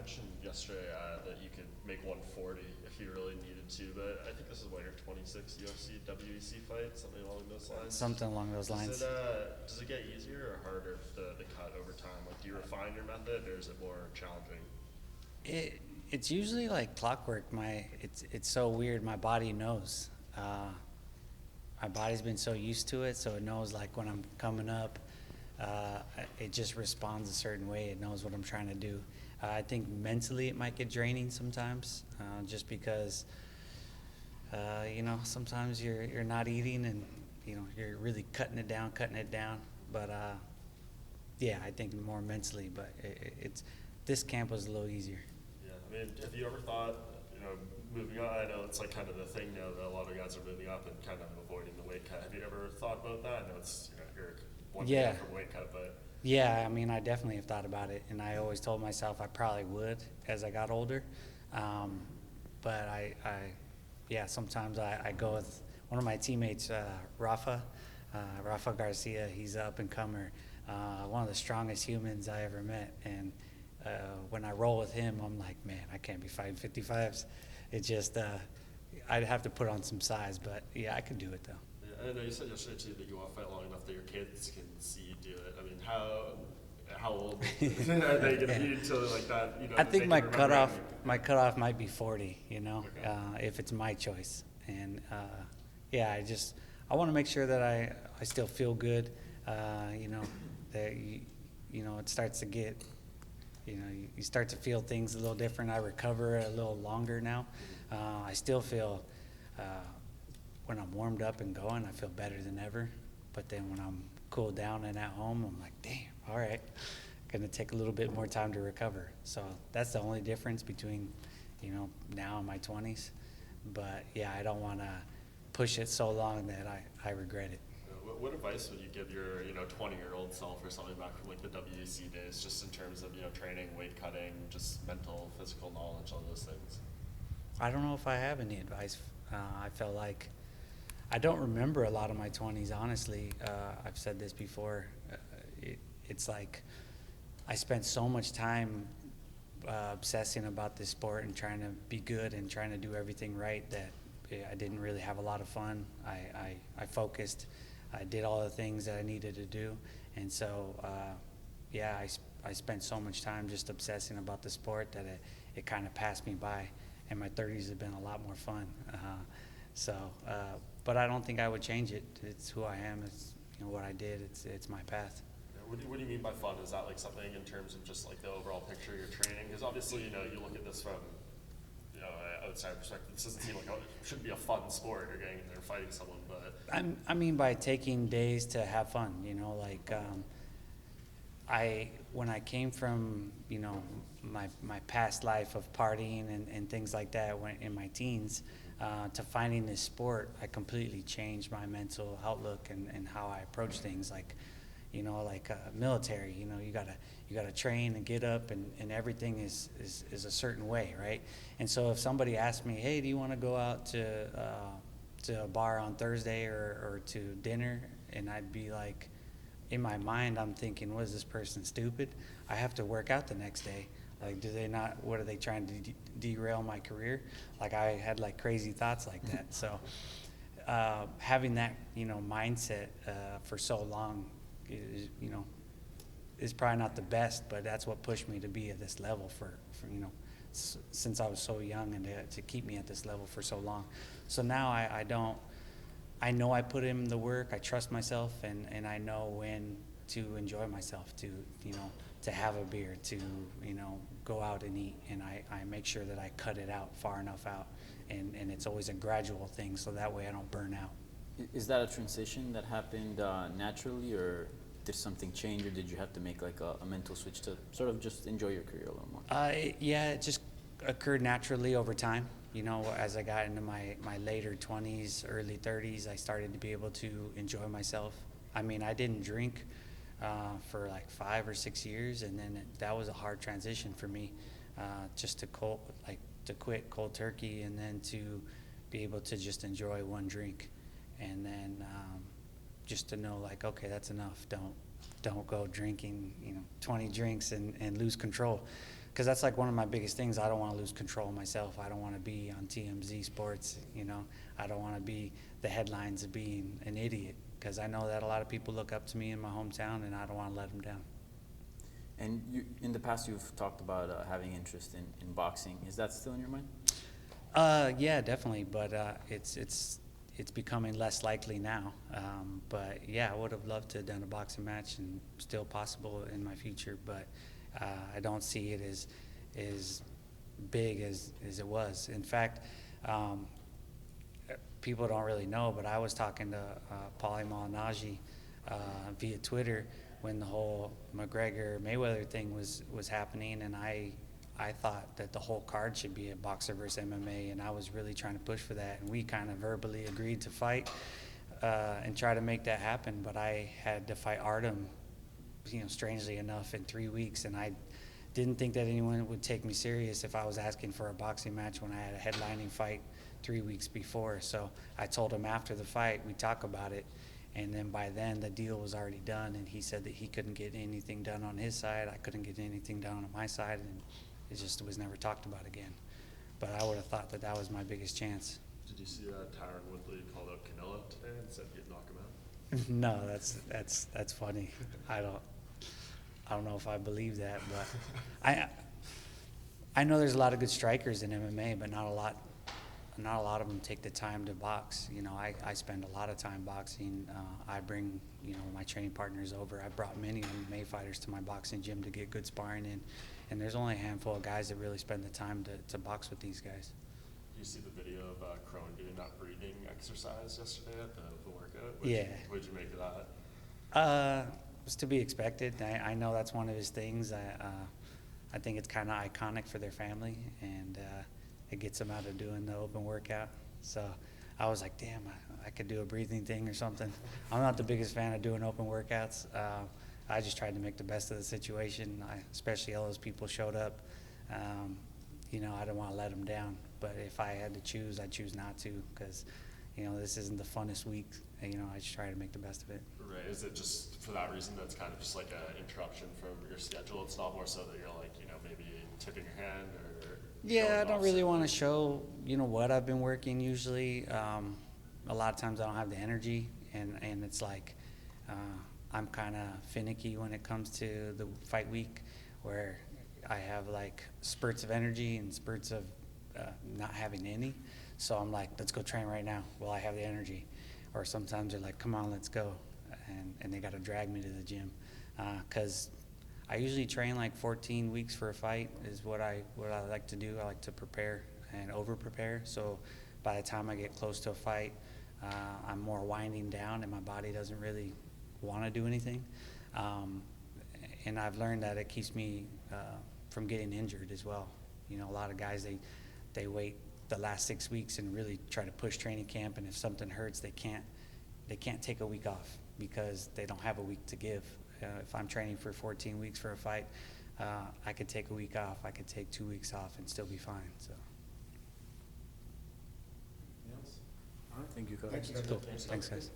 mentioned yesterday that you could make 140 if you really needed to, but I think this is what your 26th UFC WEC fight, something along those lines. Something along those lines. Does it get easier or harder the cut over time? Like, do you refine your method, or is it more challenging? It's usually like clockwork. It's so weird. My body knows. My body's been so used to it, so it knows like when I'm coming up, it just responds a certain way. It knows what I'm trying to do. I think mentally it might get draining sometimes, just because sometimes you're not eating and you're really cutting it down. But yeah, I think more mentally. But it's this camp was a little easier. Yeah, I mean, have you ever thought, moving on? I know it's like kind of the thing now that a lot of guys are moving up and kind of avoiding the weight cut. Have you ever thought about that? I know it's you're one day from weight cut, but yeah, I mean, I definitely have thought about it, and I always told myself I probably would as I got older. But sometimes I go with one of my teammates, Rafa Garcia. He's an up-and-comer, one of the strongest humans I ever met. And when I roll with him, I'm like, man, I can't be fighting 55s. It just, I'd have to put on some size, but yeah, I could do it though. Yeah, I know you said yesterday too that you want to fight long enough that your kids can see you do it. I mean, how old are they going to be until like that? I think my cutoff might be 40. Okay. If it's my choice, and I want to make sure that I still feel good. That it starts to get. You start to feel things a little different. I recover a little longer now. I still feel, when I'm warmed up and going, I feel better than ever. But then when I'm cooled down and at home, I'm like, damn, all right, going to take a little bit more time to recover. So that's the only difference between, now and my 20s. But yeah, I don't want to push it so long that I regret it. What advice would you give your 20-year-old self or something back from like the WEC days, just in terms of training, weight cutting, just mental, physical knowledge, all those things? I don't know if I have any advice. I felt like I don't remember a lot of my 20s, honestly. I've said this before. It's like I spent so much time obsessing about this sport and trying to be good and trying to do everything right that I didn't really have a lot of fun. I focused. I did all the things that I needed to do, and so I spent so much time just obsessing about the sport that it kind of passed me by, and my 30s have been a lot more fun. But I don't think I would change it. It's who I am. It's what I did. It's my path. What do you mean by fun? Is that like something in terms of just like the overall picture of your training? Because obviously you look at this from outside perspective, this doesn't seem like it shouldn't be a fun sport. You're getting in there fighting someone, but I mean by taking days to have fun. When I came from my past life of partying and things like that in my teens, to finding this sport, I completely changed my mental outlook and how I approach things. Military, you gotta train and get up, and everything is a certain way, right? And so if somebody asked me, hey, do you want to go out to a bar on Thursday or to dinner, and I'd be like, in my mind, I'm thinking, what is this person, stupid? I have to work out the next day. Like, what are they trying to derail my career? Like, I had like crazy thoughts like that. So having that, mindset for so long is probably not the best, but that's what pushed me to be at this level for since I was so young, and to keep me at this level for so long. So now I know I put in the work, I trust myself, and I know when to enjoy myself, to have a beer, to go out and eat, and I make sure that I cut it out far enough out, and it's always a gradual thing, so that way I don't burn out. Is that a transition that happened naturally, or did something change, or did you have to make like a mental switch to sort of just enjoy your career a little more? It just occurred naturally over time. As I got into my later 20s, early 30s, I started to be able to enjoy myself. I mean, I didn't drink for like 5 or 6 years, and then that was a hard transition for me, just to quit cold turkey, and then to be able to just enjoy one drink, and then just to know, like, okay, that's enough. Don't go drinking 20 drinks and lose control, because that's like one of my biggest things. I don't want to lose control of myself. I don't want to be on TMZ Sports, you know. I don't want to be the headlines of being an idiot, because I know that a lot of people look up to me in my hometown, and I don't want to let them down. And you, in the past, you've talked about having interest in boxing. Is that still in your mind? Yeah, definitely, but it's becoming less likely now. But yeah, I would have loved to have done a boxing match, and still possible in my future. But I don't see it as big as it was. In fact, people don't really know, but I was talking to Paulie Malignaggi via Twitter when the whole McGregor-Mayweather thing was happening, and I thought that the whole card should be a boxer versus MMA, and I was really trying to push for that, and we kind of verbally agreed to fight and try to make that happen. But I had to fight Artem, you know, strangely enough, in 3 weeks, and I didn't think that anyone would take me serious if I was asking for a boxing match when I had a headlining fight 3 weeks before. So I told him after the fight, we talk about it, and then by then the deal was already done, and he said that he couldn't get anything done on his side, I couldn't get anything done on my side, and it just was never talked about again. But I would have thought that was my biggest chance. Did you see that Tyron Woodley called out Canelo today and said he'd knock him out? No, that's funny. I don't know if I believe that, but I know there's a lot of good strikers in MMA, but not a lot of them take the time to box. You know, I spend a lot of time boxing. I bring, you know, my training partners over. I brought many MMA fighters to my boxing gym to get good sparring in, and there's only a handful of guys that really spend the time to box with these guys. You see the video of Crone doing that breathing exercise yesterday at the workout? Yeah. What'd you make of that? It was to be expected. I know that's one of his things. I think it's kind of iconic for their family, and it gets them out of doing the open workout. So I was like, damn, I could do a breathing thing or something. I'm not the biggest fan of doing open workouts. I just tried to make the best of the situation, especially all those people showed up. You know, I didn't want to let them down. But if I had to choose, I'd choose not to, because, you know, this isn't the funnest week. You know, I just try to make the best of it. Right. Is it just for that reason that's kind of just like an interruption from your schedule? It's not more so that you're like, you know, maybe tipping your hand or... Yeah, I don't really want to show, you know, what I've been working usually. A lot of times I don't have the energy, and it's like I'm kind of finicky when it comes to the fight week, where I have like spurts of energy and spurts of not having any. So I'm like, let's go train right now while I have the energy. Or sometimes they're like, come on, let's go. And they got to drag me to the gym. Because I usually train like 14 weeks for a fight is what I like to do. I like to prepare and over-prepare. So by the time I get close to a fight, I'm more winding down and my body doesn't really want to do anything. And I've learned that it keeps me from getting injured as well. You know, a lot of guys, they wait the last 6 weeks and really try to push training camp, and if something hurts, they can't take a week off because they don't have a week to give. If I'm training for 14 weeks for a fight, I could take a week off. I could take 2 weeks off and still be fine. So. Thank you, Coach. Thanks, guys. Cool. Thanks, guys.